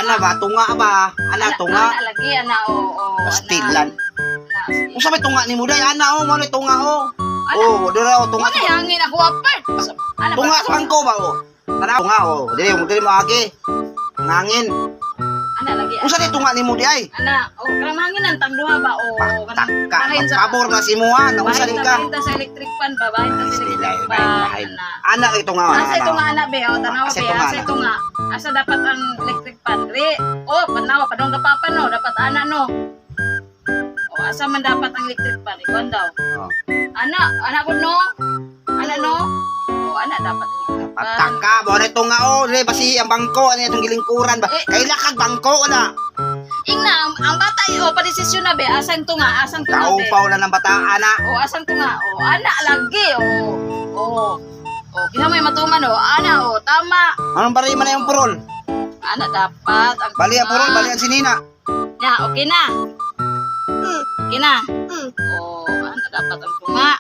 Ana ba tunga ba? Ana tunga. Ana lagi ana o. Pastilan. Usa may tunga nimo day ana mo ni tunga o. Oh, dira o tunga. Ano hangin ako apart? Tunga sa bangko ba o? Kana tunga o. Dili mo agi. Ngangin. Ana lagi. Usa ni tunga nimo di ay? Ana, kanang hangin ang tangduha ba o Taka, pabor na si mo ha, nausa din ka. Bahin sa electric fan ba? Bahin sa electric fan. Anak ito nga. Asa ito nga anak be, o tanawa be, asa ito nga. Asa dapat ang electric fan? Oh, panawa, padong kapapan no, dapat anak no. O, asa man dapat ang electric fan? Ikuan daw. Anak ko no? Anak no? O, anak dapat electric fan. Pataka, bo na ito nga o, basi ang bangko, ano itong gilingkuran ba? Kaila kag bangko na. Ingna, ang bata o padesisyon na be, asan to nga be. Kaupaw na ng bata, anak. O, asan to nga? O, anak lagi, o. O, kaya may matuman o, anak o, tama. Anong bari man na yung purol? Anak dapat. Bali ang purol, bali ang sinina. Ya, okay na. Okay na. O, anak dapat ang tunga.